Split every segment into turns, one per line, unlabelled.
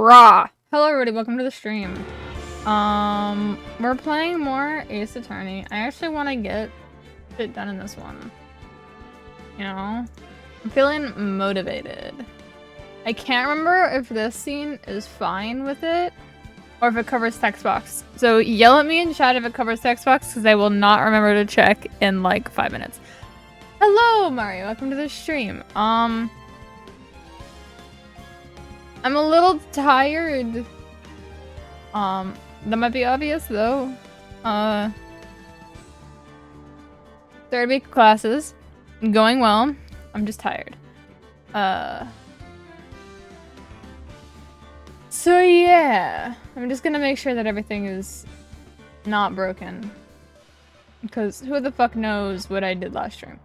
Rah! Hello everybody, welcome to the stream. We're playing more Ace Attorney. I actually want to get shit done in this one. You know? I'm feeling motivated. I can't remember if this scene is fine with it, or if it covers text box. So yell at me in chat if it covers text box, because I will not remember to check in like 5 minutes. Hello Mario, welcome to the stream. I'm a little tired. That might be obvious though. Third week of classes. Going well. I'm just tired. So yeah. I'm just gonna make sure that everything is not broken. Because who the fuck knows what I did last stream.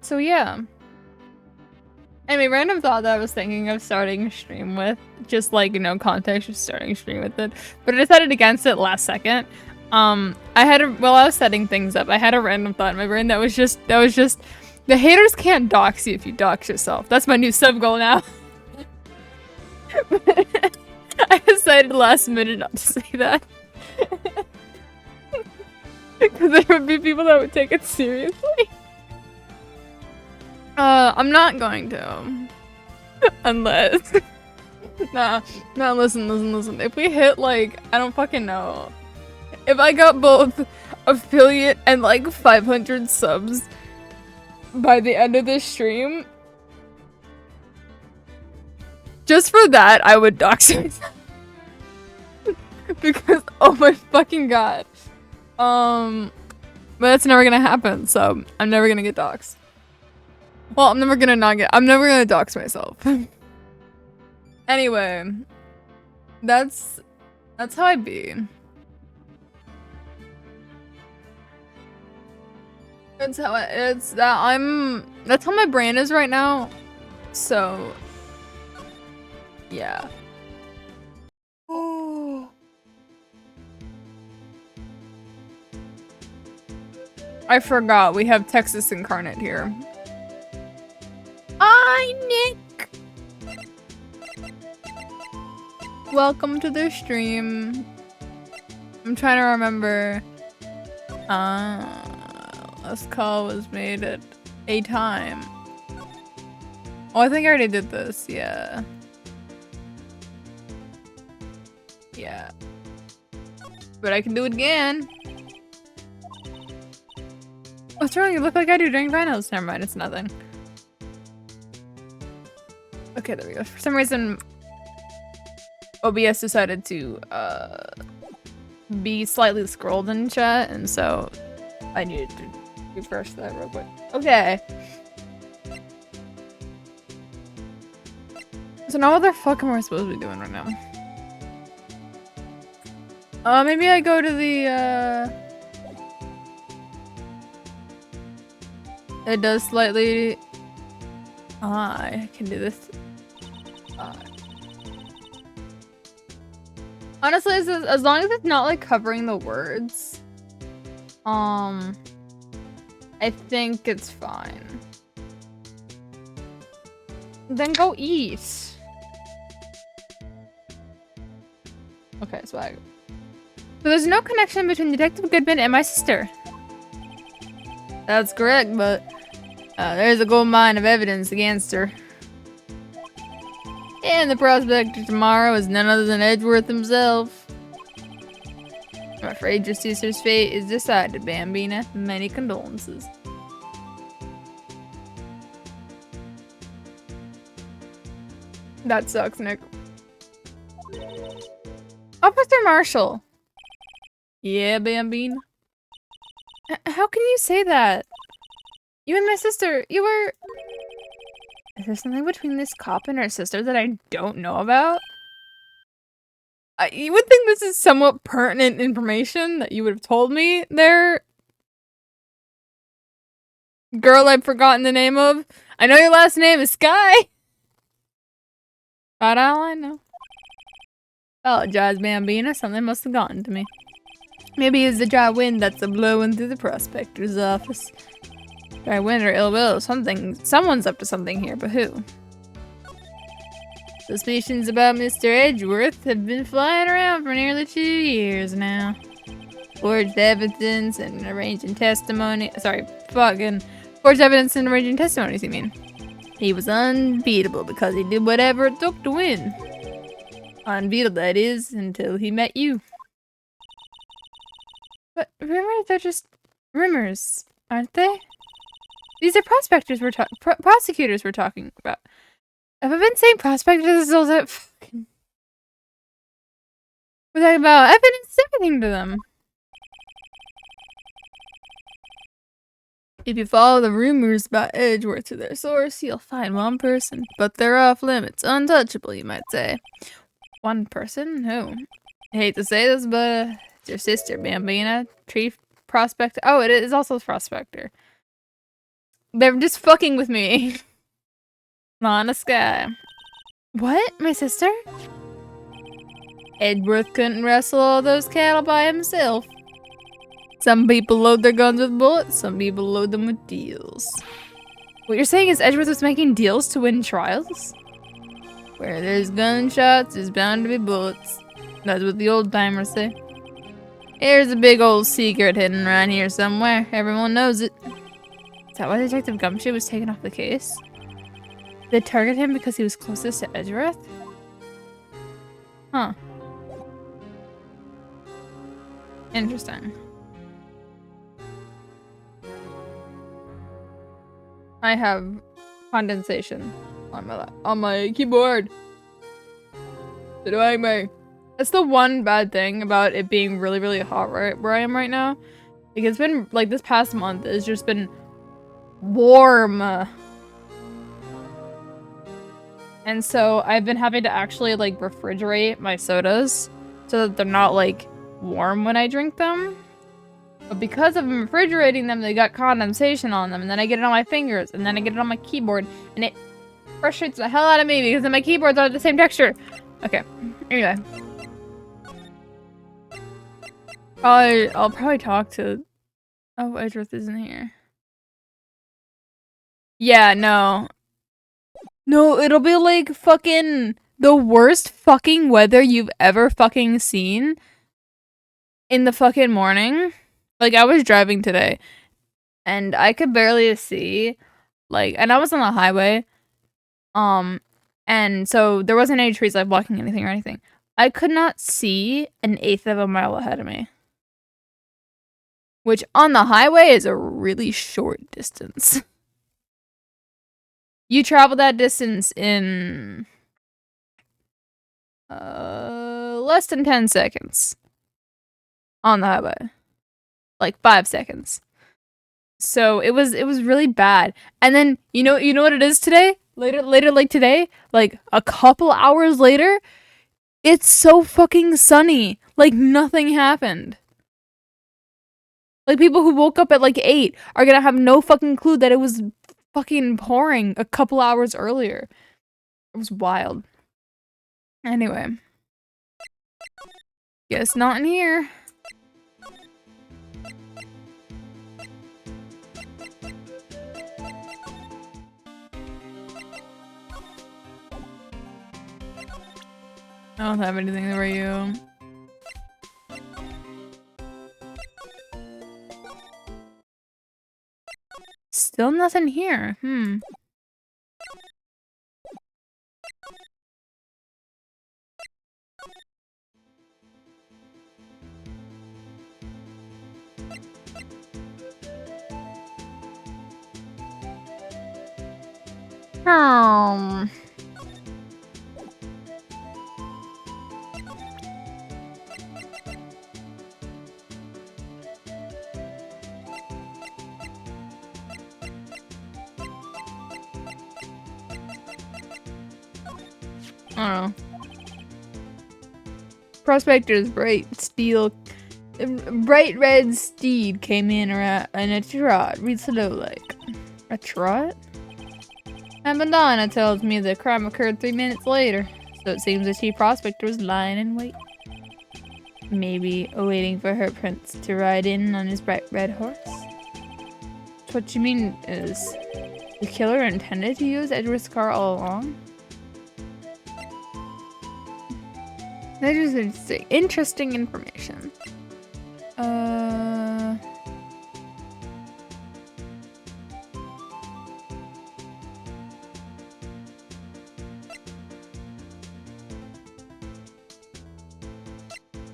So yeah. Anyway, random thought that I was thinking of starting a stream with. Just like, no context, just starting a stream with it. But I decided against it last second. While I was setting things up, I had a random thought in my brain that was just, the haters can't dox you if you dox yourself. That's my new sub goal now. I decided last minute not to say that. Because there would be people that would take it seriously. I'm not going to. Unless... nah, listen. If we hit, like, I don't fucking know. If I got both affiliate and, like, 500 subs by the end of this stream, just for that, I would dox myself. Because, oh my fucking god. But that's never gonna happen, so I'm never gonna get doxed. Well, I'm never gonna dox myself. Anyway, that's how I be. That's how my brain is right now. So, yeah. Oh. I forgot we have Texas Incarnate here. Hi, Nick! Welcome to the stream. I'm trying to remember. Last call was made at a time. Oh, I think I already did this, yeah. Yeah. But I can do it again. What's wrong? You look like I do during finals. Never mind, it's nothing. Okay, there we go. For some reason, OBS decided to be slightly scrolled in chat, and so I needed to refresh that real quick. Okay. So now what the fuck am I supposed to be doing right now? Maybe I go to the it does slightly... I can do this. Honestly, as long as it's not like covering the words, I think it's fine. Then go eat. Okay, swag. So there's no connection between Detective Goodman and my sister. That's correct, but there's a gold mine of evidence against her. And the prospector tomorrow is none other than Edgeworth himself. I'm afraid your sister's fate is decided, Bambina. Many condolences. That sucks, Nick. Officer Marshall. Yeah, Bambina. How can you say that? You and my sister, you were... Is there something between this cop and her sister that I don't know about? You would think this is somewhat pertinent information that you would have told me there. Girl I've forgotten the name of. I know your last name is Sky. That's all I know. Apologize, Bambina. Something must have gotten to me. Maybe it's the dry wind that's a blowing through the prospector's office. By wind or ill will, someone's up to something here, but who? Suspicions about Mr. Edgeworth have been flying around for nearly 2 years now. Forged evidence and arranging testimony. Sorry, fucking forged evidence and arranging testimonies, you mean? He was unbeatable because he did whatever it took to win. Unbeatable, that is, until he met you. But rumors are just rumors, aren't they? These are prosecutors we're talking about. Have I been saying prospectors all that fucking... We're talking about evidence, everything to them. If you follow the rumors about Edgeworth to their source, you'll find one person. But they're off limits. Untouchable, you might say. One person? Who? I hate to say this, but it's your sister, Bambina. Tree prospector. Oh, it is also a prospector. They're just fucking with me. On a sky. What? My sister? Edgeworth couldn't wrestle all those cattle by himself. Some people load their guns with bullets, some people load them with deals. What you're saying is Edgeworth was making deals to win trials? Where there's gunshots, there's bound to be bullets. That's what the old timers say. Here's a big old secret hidden around here somewhere. Everyone knows it. Is that why Detective Gumshoe was taken off the case? Did they target him because he was closest to Edgeworth? Huh. Interesting. I have condensation on my keyboard. That's the one bad thing about it being really, really hot right where I am right now. Like, it's been, like, this past month has just been warm. And so I've been having to actually, like, refrigerate my sodas so that they're not, like, warm when I drink them. But because I'm refrigerating them, they got condensation on them, and then I get it on my fingers, and then I get it on my keyboard, and it frustrates the hell out of me because then my keyboards are the same texture. Okay, anyway. I'll probably talk to... Oh, Edgeworth isn't here. Yeah, no. No, it'll be like fucking the worst fucking weather you've ever fucking seen in the fucking morning. Like, I was driving today, and I could barely see, like, and I was on the highway, and so there wasn't any trees, like, blocking anything or anything. I could not see an eighth of a mile ahead of me. Which, on the highway, is a really short distance. You travel that distance in, less than 10 seconds. On the highway. Like 5 seconds. So it was really bad. And then you know what it is today? Later like today, like a couple hours later, it's so fucking sunny. Like nothing happened. Like people who woke up at like 8 are gonna have no fucking clue that it was fucking pouring a couple hours earlier. It was wild. Anyway. Guess not in here. I don't have anything for you. Still nothing here. I don't know. Prospector's bright red steed came in a trot, read slow like. A trot? And Madonna tells me the crime occurred 3 minutes later, so it seems the chief prospector was lying in wait. Maybe waiting for her prince to ride in on his bright red horse. what you mean is the killer intended to use Edward's car all along? That is interesting information.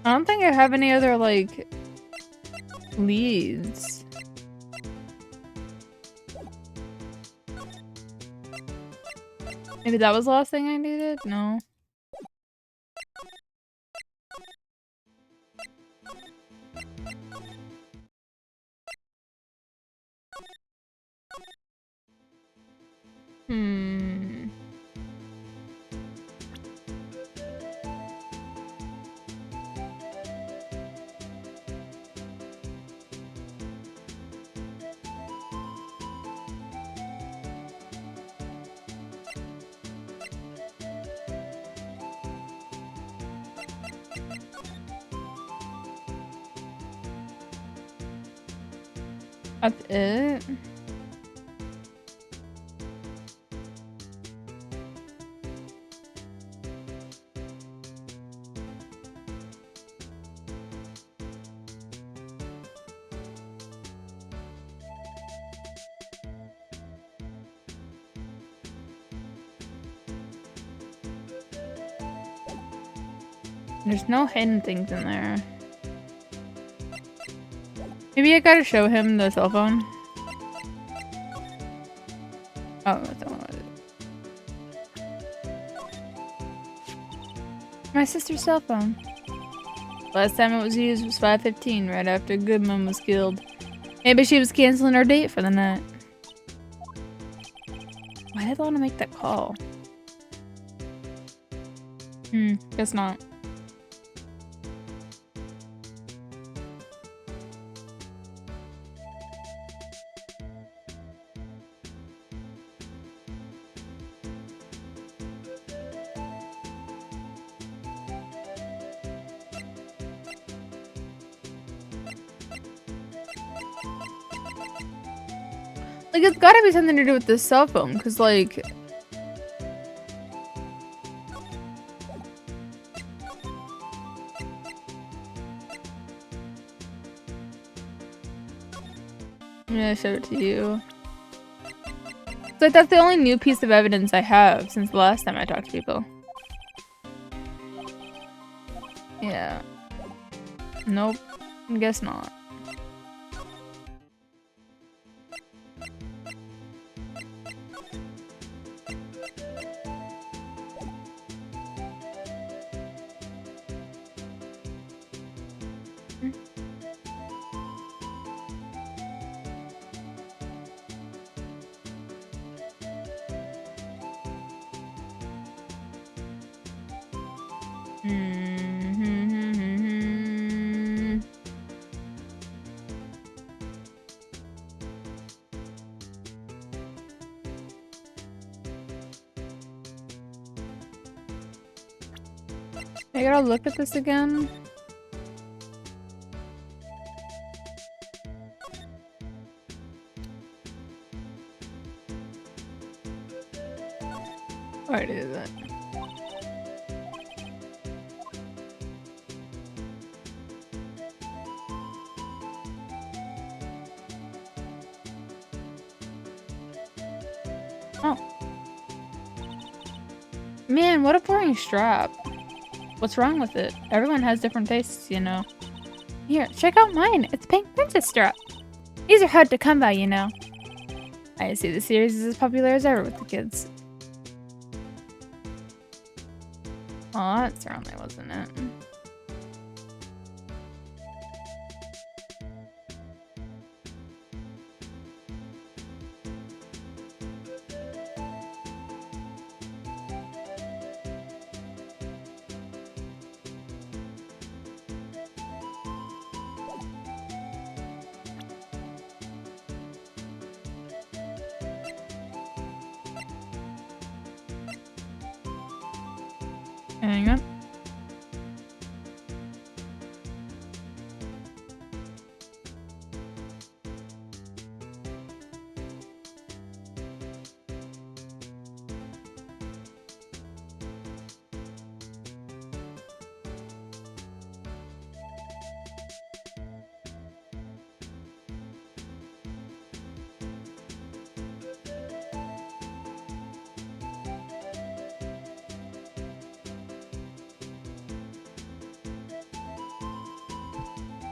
I don't think I have any other, like, leads. Maybe that was the last thing I needed? No. That's it? There's no hidden things in there. Maybe I gotta show him the cell phone. Oh, that's not what it is. My sister's cell phone. Last time it was used was 5:15, right after Goodman was killed. Maybe she was canceling her date for the night. Why did I want to make that call? Guess not. Like, it's gotta be something to do with this cell phone, because, like... I'm gonna show it to you. It's like, that's the only new piece of evidence I have since the last time I talked to people. Yeah. Nope. Guess not. I gotta look at this again. Where is it? Oh. Man, what a boring strap. What's wrong with it? Everyone has different tastes, you know. Here, check out mine. It's pink princess strap. These are hard to come by, you know. I see the series is as popular as ever with the kids. Oh, that certainly wasn't it. Hang on.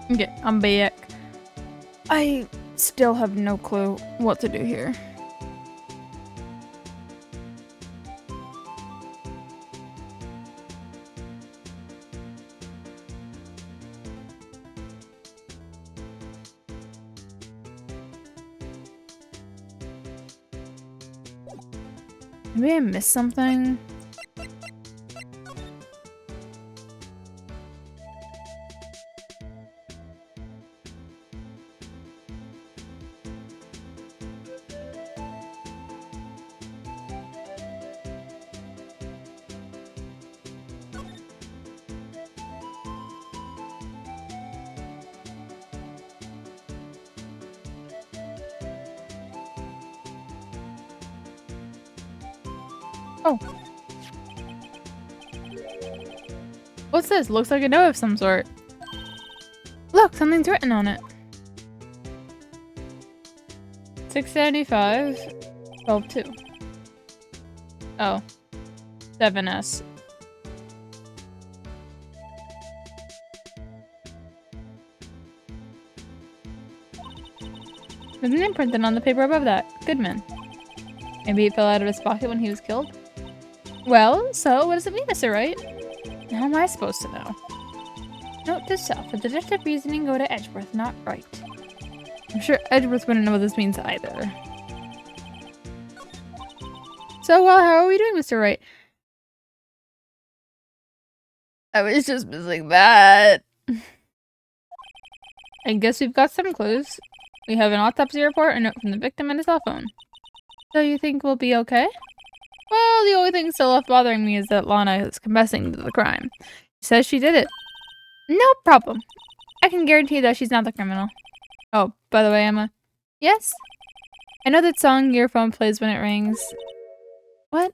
Okay, I'm back. I still have no clue what to do here. Maybe I missed something. Oh. What's this? Looks like a note of some sort. Look, something's written on it. 675 12-2. Oh. 7S. There's a name printed on the paper above that. Goodman. Maybe it fell out of his pocket when he was killed? Well, so what does it mean, Mr. Wright? How am I supposed to know? Note to self, for deductive reasoning, go to Edgeworth, not Wright. I'm sure Edgeworth wouldn't know what this means either. So, well, how are we doing, Mr. Wright? I was just missing that. I guess we've got some clues. We have an autopsy report, a note from the victim, and a cell phone. So you think we'll be okay? Well, the only thing still left bothering me is that Lana is confessing to the crime. She says she did it. No problem. I can guarantee that she's not the criminal. Oh, by the way, Emma. Yes? I know that song your phone plays when it rings. What?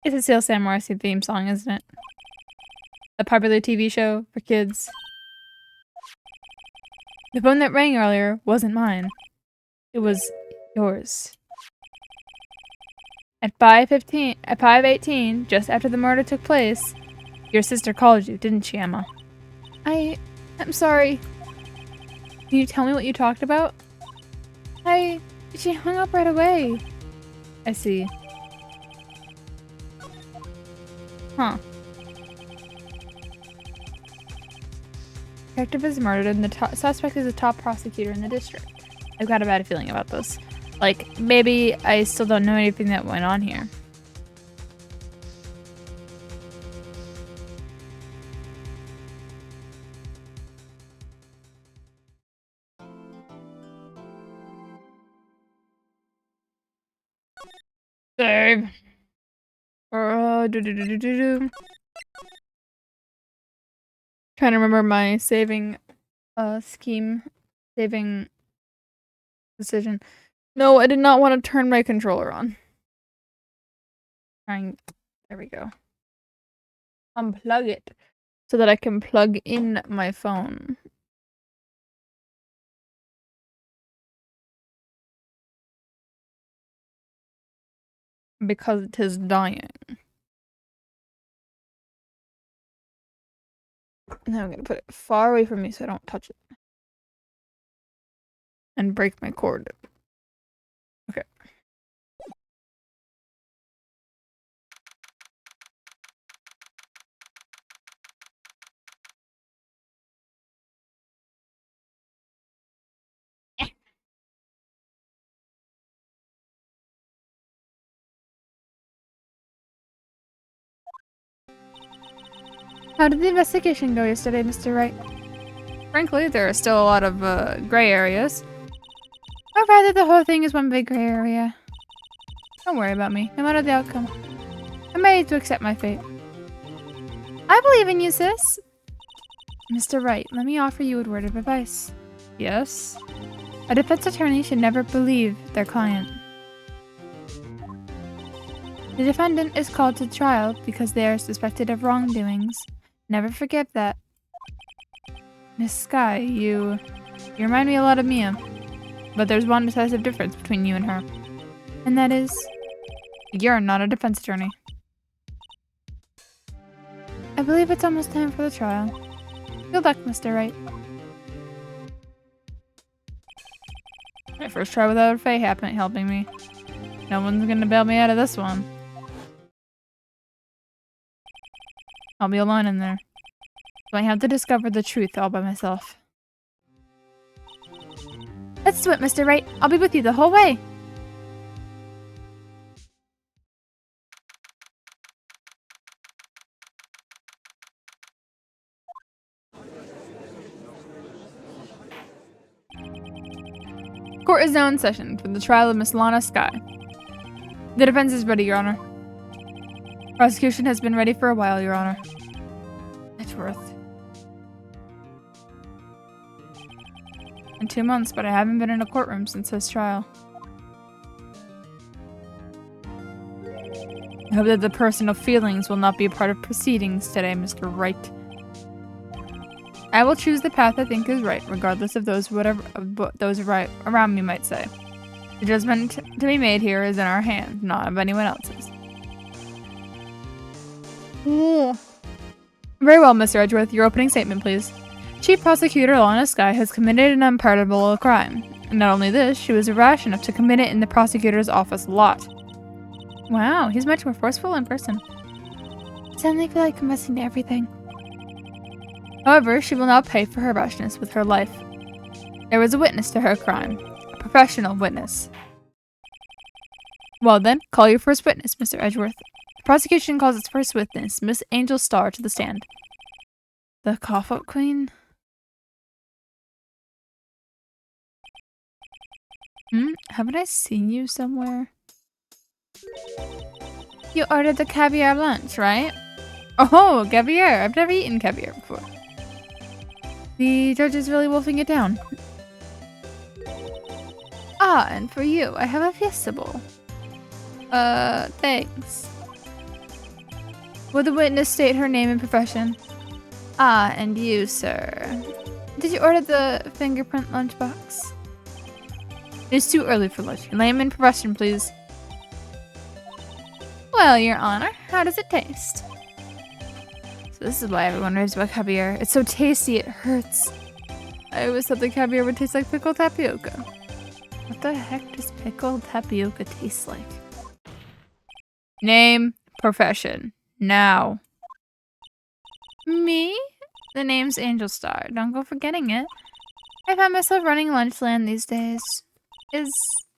It's a Seal Sam Morrissey theme song, isn't it? A popular TV show for kids. The phone that rang earlier wasn't mine. It was yours. At 5:18, just after the murder took place, your sister called you, didn't she, Emma? I'm sorry. Can you tell me what you talked about? She hung up right away. I see. Huh. Detective is murdered and the suspect is a top prosecutor in the district. I've got a bad feeling about this. Like, maybe I still don't know anything that went on here. Save. Trying to remember my saving saving decision. No, I did not want to turn my controller on. There we go. Unplug it so that I can plug in my phone. Because it is dying. Now I'm gonna put it far away from me so I don't touch it. And break my cord. Okay. How did the investigation go yesterday, Mr. Wright? Frankly, there are still a lot of gray areas. Or rather, the whole thing is one big gray area. Don't worry about me, no matter the outcome. I'm ready to accept my fate. I believe in you, sis. Mr. Wright, let me offer you a word of advice. Yes? A defense attorney should never believe their client. The defendant is called to trial because they are suspected of wrongdoings. Never forget that. Miss Sky, you remind me a lot of Mia. But there's one decisive difference between you and her. And that is, you're not a defense attorney. I believe it's almost time for the trial. Good luck, Mr. Wright. My first try without a Faye helping me. No one's gonna bail me out of this one. I'll be alone in there. So I have to discover the truth all by myself. Let's do it, Mr. Wright. I'll be with you the whole way. Court is now in session for the trial of Miss Lana Skye. The defense is ready, Your Honor. Prosecution has been ready for a while, Your Honor. Edgeworth. In 2 months, but I haven't been in a courtroom since his trial. I hope that the personal feelings will not be a part of proceedings today, Mr. Wright. I will choose the path I think is right, regardless of those around me might say. The judgment to be made here is in our hands, not of anyone else's. Ooh. Very well, Mr. Edgeworth. Your opening statement, please. Chief Prosecutor Lana Skye has committed an unpardonable crime. And not only this, she was rash enough to commit it in the prosecutor's office lot. Wow, he's much more forceful in person. I suddenly feel like confessing to everything. However, she will now pay for her rashness with her life. There was a witness to her crime. A professional witness. Well then, call your first witness, Mr. Edgeworth. The prosecution calls its first witness, Miss Angel Starr, to the stand. The cough-up queen? Haven't I seen you somewhere? You ordered the caviar lunch, right? Oh, caviar! I've never eaten caviar before. The judge is really wolfing it down. Ah, and for you, I have a fiesta bowl. Thanks. Will the witness state her name and profession? Ah, and you, sir. Did you order the fingerprint lunchbox? It's too early for lunch. Name and profession, please. Well, Your Honor, how does it taste? So this is why everyone raves about caviar. It's so tasty, it hurts. I always thought the caviar would taste like pickled tapioca. What the heck does pickled tapioca taste like? Name, profession, now. Me? The name's Angel Starr. Don't go forgetting it. I found myself running Lunchland these days. Is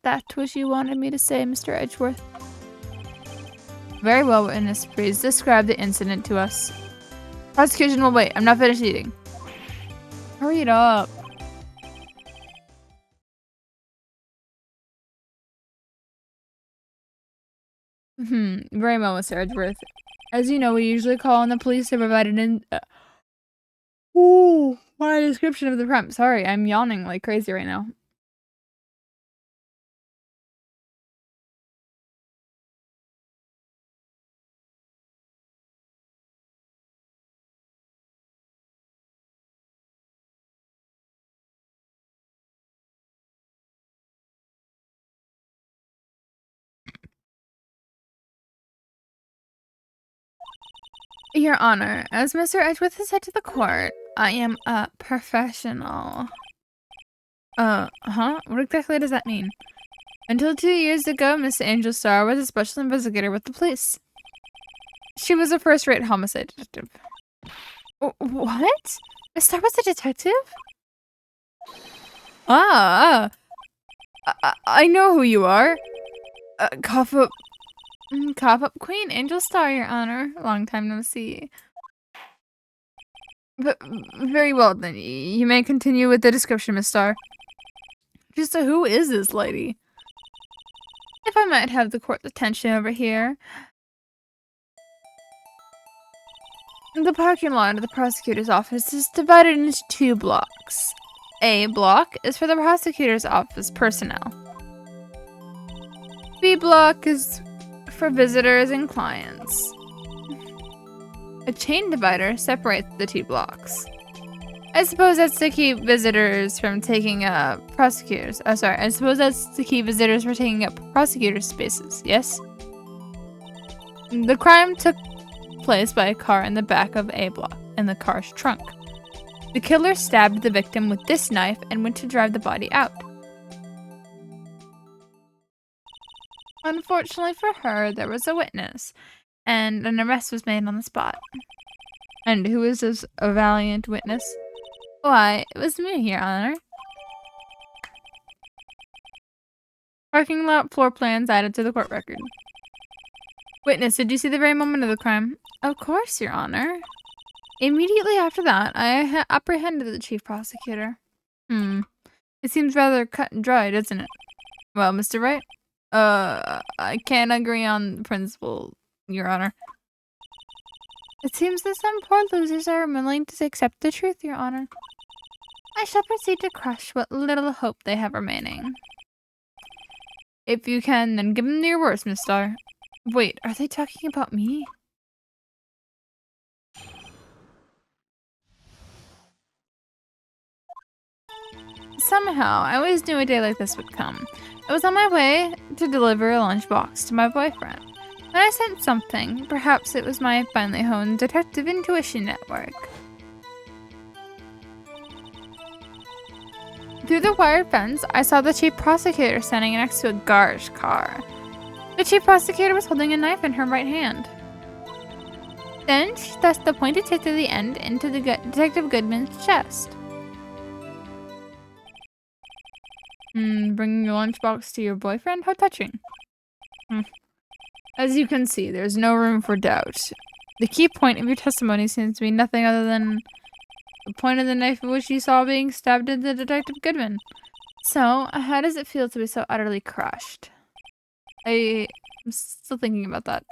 that what you wanted me to say, Mr. Edgeworth? Very well, witness. Please describe the incident to us. Prosecution will wait. I'm not finished eating. Hurry it up. Very well, Mr. Edgeworth. As you know, we usually call on the police to provide my description of the crime. Sorry, I'm yawning like crazy right now. Your Honor, as Mr. Edgeworth has said to the court, I am a professional. What exactly does that mean? Until 2 years ago, Miss Angel Starr was a special investigator with the police. She was a first-rate homicide detective. What? Miss Starr was a detective? I know who you are. Cough-up Queen, Angel Starr, Your Honor. Long time no see. But very well then. You may continue with the description, Miss Starr. Just who is this lady? If I might have the court's attention over here. The parking lot of the prosecutor's office is divided into 2 blocks. A block is for the prosecutor's office personnel. B block is for visitors and clients. A chain divider separates the 2 blocks. I suppose that's to keep visitors from taking up prosecutors. I suppose that's to keep visitors from taking up prosecutors' spaces, yes? The crime took placed by a car in the back of A block, in the car's trunk. The killer stabbed the victim with this knife and went to drive the body out. Unfortunately for her, there was a witness, and an arrest was made on the spot. And who is this valiant witness? Why, it was me, Your Honor. Parking lot floor plans added to the court record. Witness, did you see the very moment of the crime? Of course, Your Honor. Immediately after that, I apprehended the chief prosecutor. It seems rather cut and dry, doesn't it? Well, Mr. Wright? I can't agree on principle, Your Honor. It seems that some poor losers are willing to accept the truth, Your Honor. I shall proceed to crush what little hope they have remaining. If you can, then give them your worst, Miss Starr. Wait, are they talking about me? Somehow, I always knew a day like this would come. I was on my way to deliver a lunchbox to my boyfriend. When I sent something, perhaps it was my finely honed detective intuition network. Through the wired fence, I saw the chief prosecutor standing next to a garage car. The chief prosecutor was holding a knife in her right hand. Then she thrust the pointed tip to the end into Detective Goodman's chest. Bringing your lunchbox to your boyfriend? How touching. As you can see, there's no room for doubt. The key point of your testimony seems to be nothing other than the point of the knife which you saw being stabbed into Detective Goodman. So, how does it feel to be so utterly crushed? I'm still thinking about that.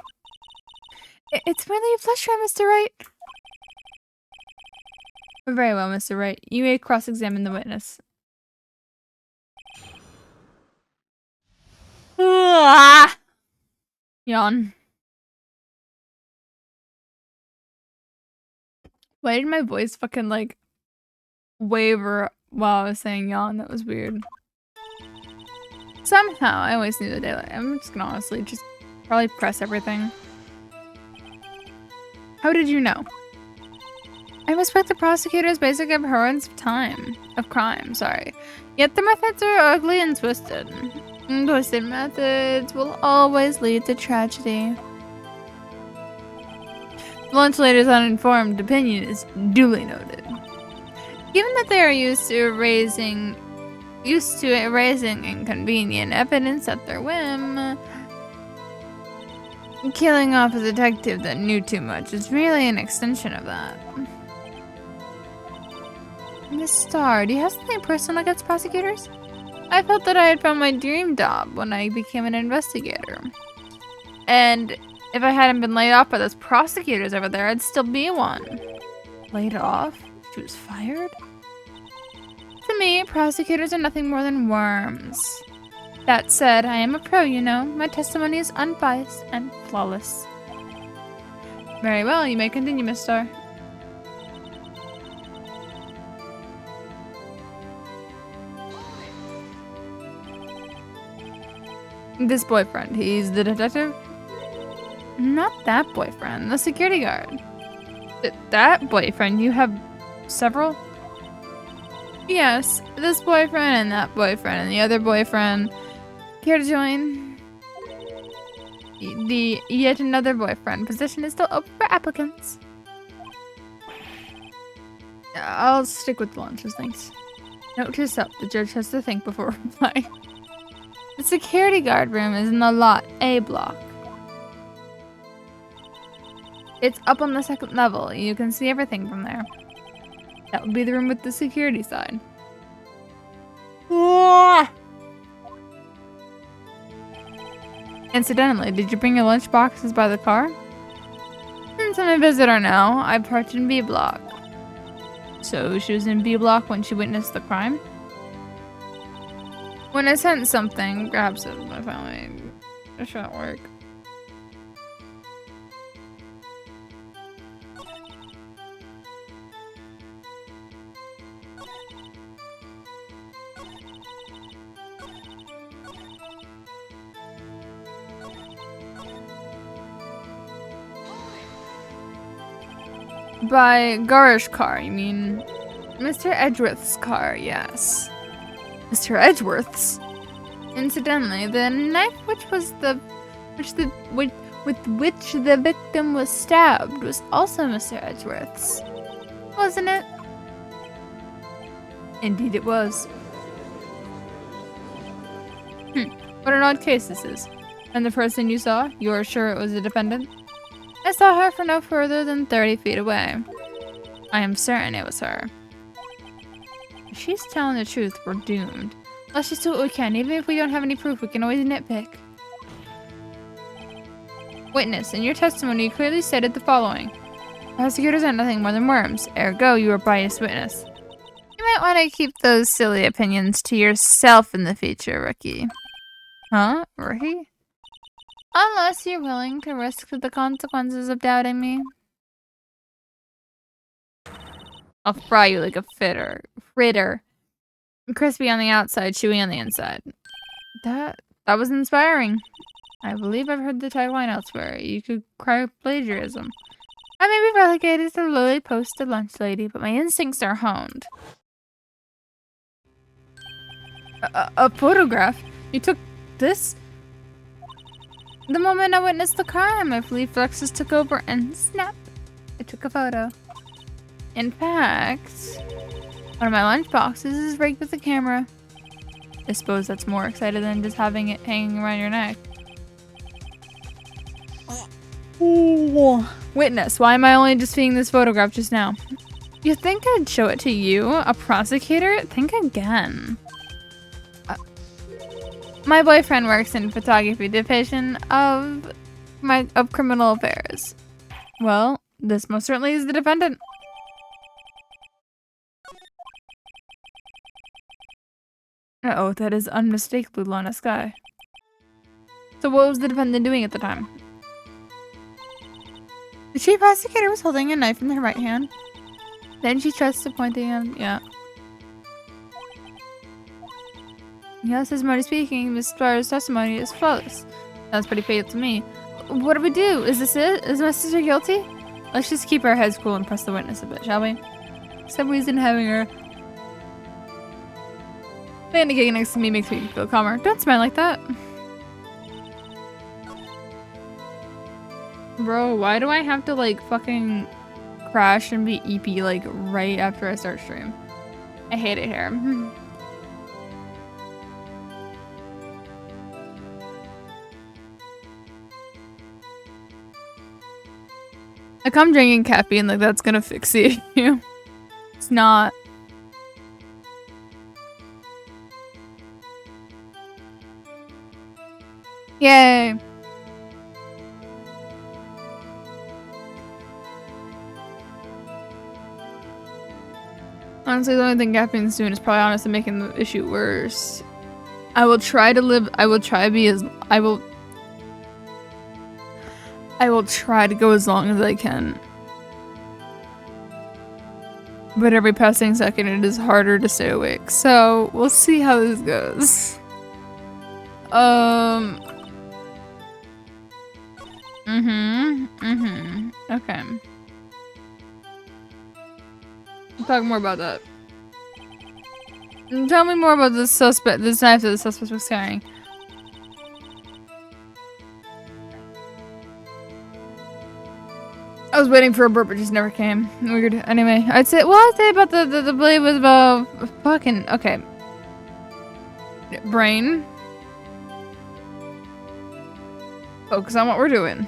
It's really a pleasure, Mr. Wright. Very well, Mr. Wright. You may cross-examine the witness. Yawn. Why did my voice fucking like waver while I was saying yawn? That was weird. Somehow, I always knew the daylight. I'm just gonna honestly just probably press everything. How did you know? I respect the prosecutor's basic abhorrence of crime, sorry. Yet the methods are ugly and twisted. Twisted methods will always lead to tragedy. The lunch lady's uninformed opinion is duly noted. Given that they are used to erasing inconvenient evidence at their whim, killing off a detective that knew too much is really an extension of that. Miss Starr, do you have something personal against prosecutors? I felt that I had found my dream job when I became an investigator. And if I hadn't been laid off by those prosecutors over there, I'd still be one. Laid off? She was fired? To me, prosecutors are nothing more than worms. That said, I am a pro, you know. My testimony is unbiased and flawless. Very well, you may continue, Miss Starr. This boyfriend, he's the detective? Not that boyfriend, the security guard. That boyfriend, you have several? Yes, this boyfriend and that boyfriend and the other boyfriend. Care to join? The yet another boyfriend position is still open for applicants. I'll stick with lunches, thanks. Note to self, the judge has to think before replying. The security guard room is in the lot A block. It's up on the second level. You can see everything from there. That would be the room with the security side. Incidentally, did you bring your lunch boxes by the car? Since I'm a visitor now, I parked in B block. So she was in B block when she witnessed the crime? When I sent something, grabs it, my family. It shouldn't work. By Garish car, you mean? Mr. Edgeworth's car, yes. Mr. Edgeworth's? Incidentally, the knife with which the victim was stabbed was also Mr. Edgeworth's. Wasn't it? Indeed it was. What an odd case this is. And the person you saw, you are sure it was the defendant? I saw her for no further than 30 feet away. I am certain it was her. If she's telling the truth, we're doomed. Let's just do what we can. Even if we don't have any proof, we can always nitpick. Witness, in your testimony, you clearly stated the following. Prosecutors are nothing more than worms. Ergo, you are a biased witness. You might want to keep those silly opinions to yourself in the future, Rookie. Huh? Rookie? Unless you're willing to risk the consequences of doubting me. I'll fry you like a fritter. Crispy on the outside, chewy on the inside. That was inspiring. I believe I've heard the tagline elsewhere. You could cry plagiarism. I may be relegated to the lowly post of lunch lady, but my instincts are honed. A photograph? You took this? The moment I witnessed the crime, my reflexes took over and snap, I took a photo. In fact, one of my lunch boxes is rigged with a camera. I suppose that's more exciting than just having it hanging around your neck. Ooh. Witness, why am I only just seeing this photograph just now? You think I'd show it to you? A prosecutor? Think again. My boyfriend works in photography division of criminal affairs. Well, this most certainly is the defendant. Uh-oh, that is unmistakably Lana Sky. So what was the defendant doing at the time? The chief prosecutor was holding a knife in her right hand. Then she trusts to pointing on, yeah. Yes, his mode speaking, Miss Sparrow's testimony is flawless. That's pretty fatal to me. What do we do? Is this it? Is my sister guilty? Let's just keep our heads cool and press the witness a bit, shall we? For some reason having her panicking next to me makes me feel calmer. Don't smile like that. Bro, why do I have to like fucking crash and be EP like right after I start stream? I hate it here. Like I'm drinking caffeine like that's gonna fix the issue. It's not. Yay. Honestly, the only thing caffeine's doing is probably honestly making the issue worse. I will try to go as long as I can. But every passing second it is harder to stay awake. So, we'll see how this goes. Okay. We'll talk more about that. Tell me more about this knife that the suspect was carrying. I was waiting for a burp, it just never came. Weird. Anyway, I'd say about the blade was about fucking, okay. Brain. Focus on what we're doing.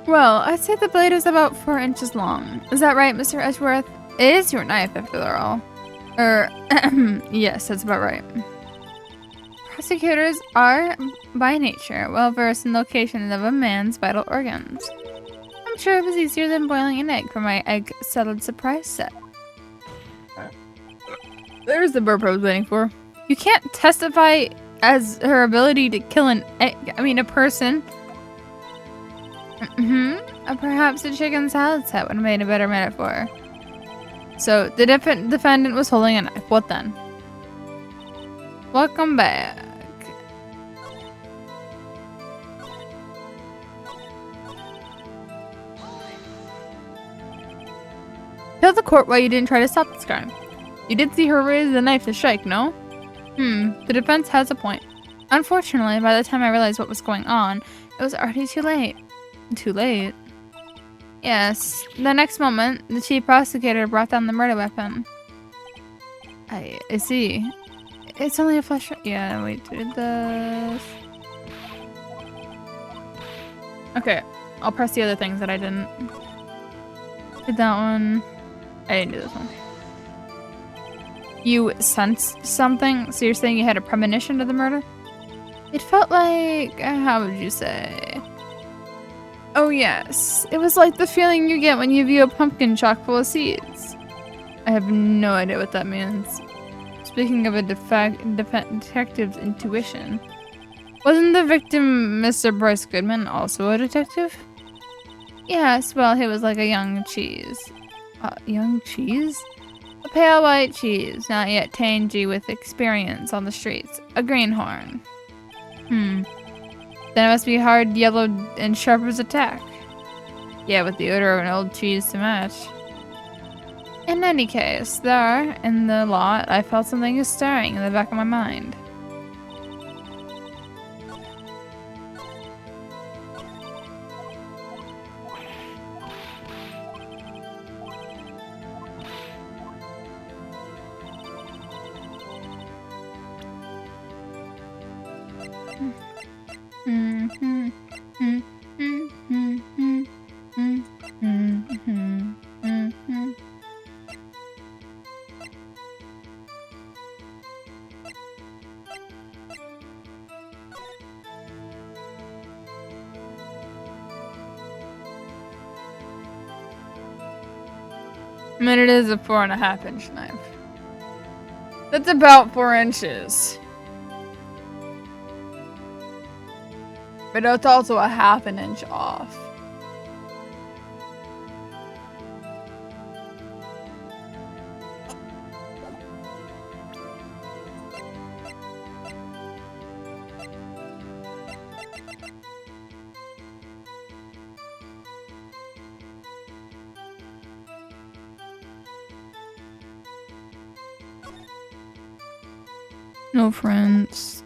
Well, I'd say the blade is about 4 inches long. Is that right, Mr. Edgeworth? It is your knife, after all. Yes, that's about right. Prosecutors are, by nature, well versed in locations of a man's vital organs. I'm sure it was easier than boiling an egg for my egg salad surprise set. There's the burp I was waiting for. You can't testify as her ability to kill a person. Perhaps a chicken salad set would have made a better metaphor. So, the defendant was holding a knife. What then? Welcome back. Tell the court why you didn't try to stop this crime. You did see her raise the knife to strike, no? The defense has a point. Unfortunately, by the time I realized what was going on, it was already too late. Too late? Yes. The next moment, the chief prosecutor brought down the murder weapon. I see. It's only a flash. Yeah, we did this. Okay, I'll press the other things that I didn't. Did that one. I didn't do this one. You sensed something? So you're saying you had a premonition of the murder? It felt like, how would you say? Oh yes, it was like the feeling you get when you view a pumpkin chock full of seeds. I have no idea what that means. Speaking of a detective's intuition, wasn't the victim Mr. Bryce Goodman also a detective? Yes, well, he was like a young cheese. Young cheese? A pale white cheese, not yet tangy with experience on the streets. A greenhorn. Then it must be hard, yellow, and sharp as a tack. Yeah, with the odor of an old cheese to match. In any case, there, in the lot, I felt something is stirring in the back of my mind. I mean, it is a 4.5-inch knife. That's about 4 inches. But it's also a 1/2 inch off. No friends.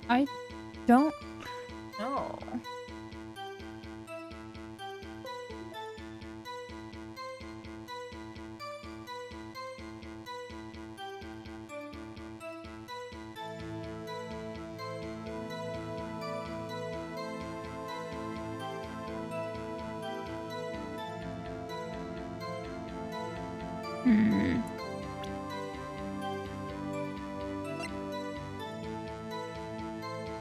I don't know.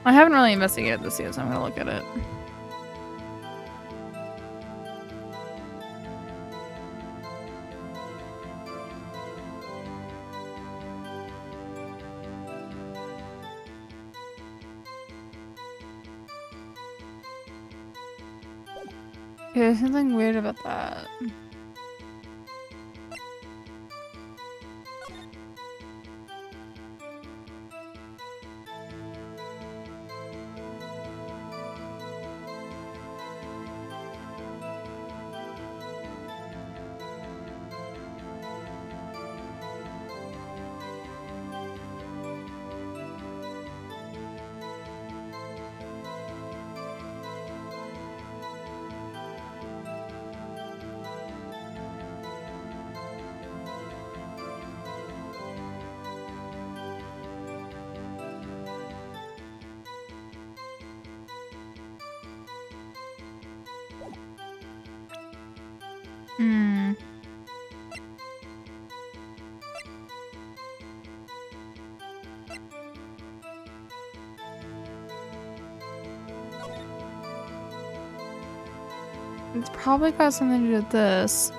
I haven't really investigated this yet, so I'm gonna look at it. Okay, there's something weird about that. It's probably got something to do with this.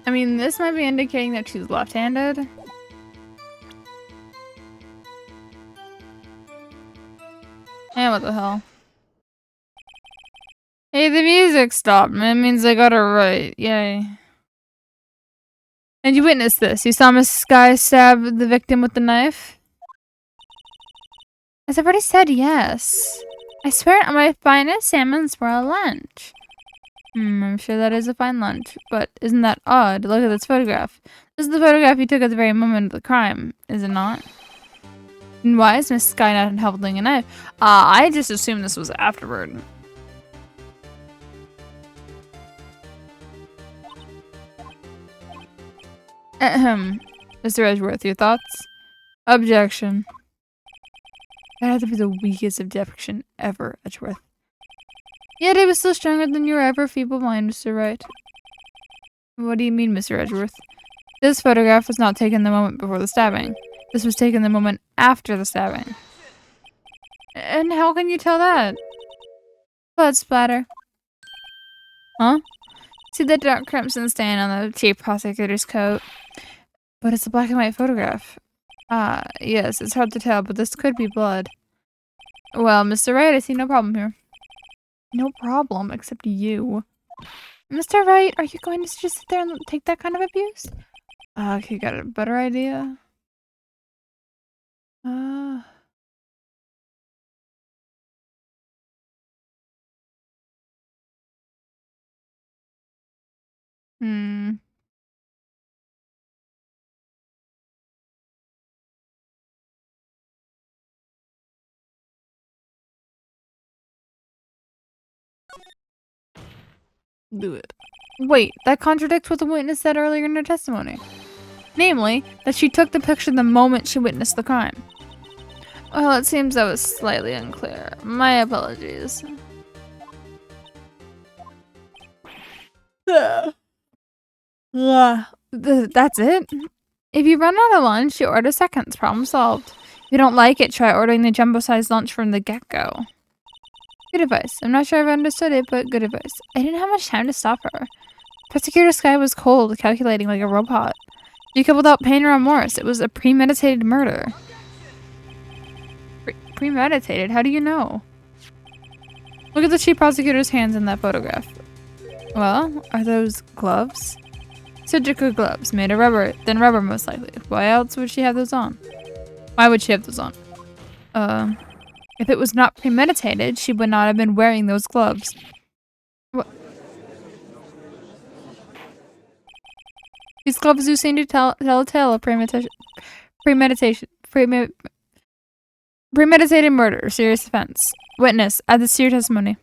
I mean, this might be indicating that she's left-handed. Yeah, what the hell? Hey, the music stopped. It means I got it right. Yay. And you witnessed this. You saw Miss Sky stab the victim with the knife? As I've already said, yes. I swear on my finest salmon swirl lunch. I'm sure that is a fine lunch, but isn't that odd? Look at this photograph. This is the photograph you took at the very moment of the crime, is it not? And why is Miss Sky not holding a knife? I just assumed this was afterward. Ahem. Mr. Edgeworth, your thoughts? Objection. That had to be the weakest objection ever, Edgeworth. Yet it was still stronger than your ever feeble mind, Mr. Wright. What do you mean, Mr. Edgeworth? This photograph was not taken the moment before the stabbing. This was taken the moment after the stabbing. And how can you tell that? Blood splatter. Huh? See the dark crimson stain on the chief prosecutor's coat? But it's a black and white photograph. Ah, yes, it's hard to tell, but this could be blood. Well, Mr. Wright, I see no problem here. No problem, except you. Mr. Wright, are you going to just sit there and take that kind of abuse? Okay, got a better idea. Do it. Wait, that contradicts what the witness said earlier in her testimony. Namely, that she took the picture the moment she witnessed the crime. Well, it seems that was slightly unclear. My apologies. That's it? If you run out of lunch, you order seconds. Problem solved. If you don't like it, try ordering the jumbo-sized lunch from the get-go. Good advice. I'm not sure I've understood it, but good advice. I didn't have much time to stop her. Prosecutor Sky was cold, calculating like a robot. She killed without pain or remorse. It was a premeditated murder. Premeditated? How do you know? Look at the chief prosecutor's hands in that photograph. Well, are those gloves? Surgical gloves, made of rubber, then rubber most likely. Why else would she have those on? Why would she have those on? If it was not premeditated, she would not have been wearing those gloves. What? These gloves do seem to tell a tale of premeditated murder, serious offense. Witness, add this to your testimony.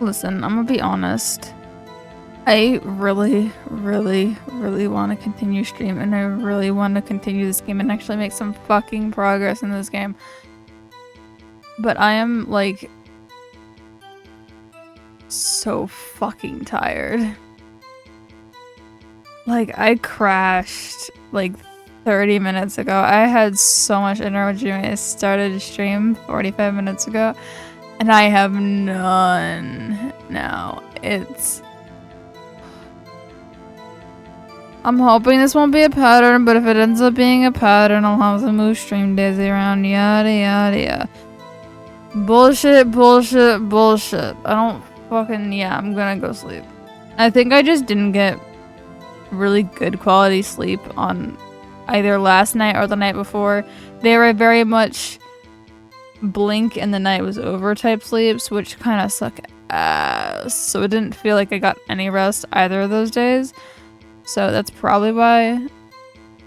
Listen, I'm gonna be honest. I really want to continue stream, and I really want to continue this game and actually make some fucking progress in this game. But I am, like, so fucking tired. Like, I crashed, like, 30 minutes ago. I had so much energy when I started to stream 45 minutes ago. And I have none now. I'm hoping this won't be a pattern, but if it ends up being a pattern, I'll have to move stream days around. Yada yada yada. Bullshit, bullshit, bullshit. I don't fucking... Yeah, I'm gonna go sleep. I think I just didn't get really good quality sleep on either last night or the night before. They were very much blink and the night was over type sleeps, which kind of suck ass. So it didn't feel like I got any rest either of those days. So that's probably why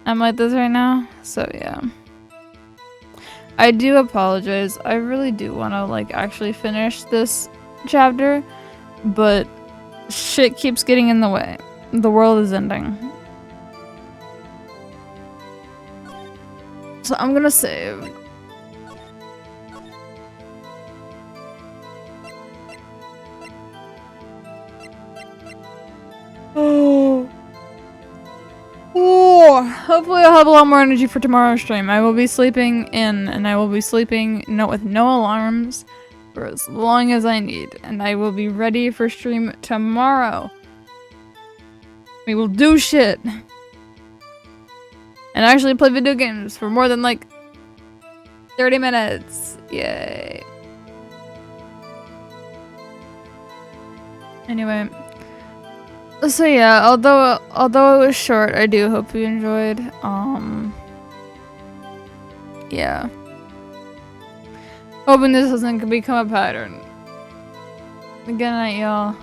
I'm like this right now. So yeah. I do apologize. I really do want to like actually finish this chapter, but shit keeps getting in the way. The world is ending. So I'm gonna save. Oh. Oh, hopefully I'll have a lot more energy for tomorrow's stream. I will be sleeping in, and I will be sleeping with no alarms for as long as I need, and I will be ready for stream tomorrow. We will do shit and actually play video games for more than like 30 minutes. Yay. Anyway. So yeah, although it was short, I do hope you enjoyed. Yeah. Hoping this doesn't become a pattern. Good night, y'all.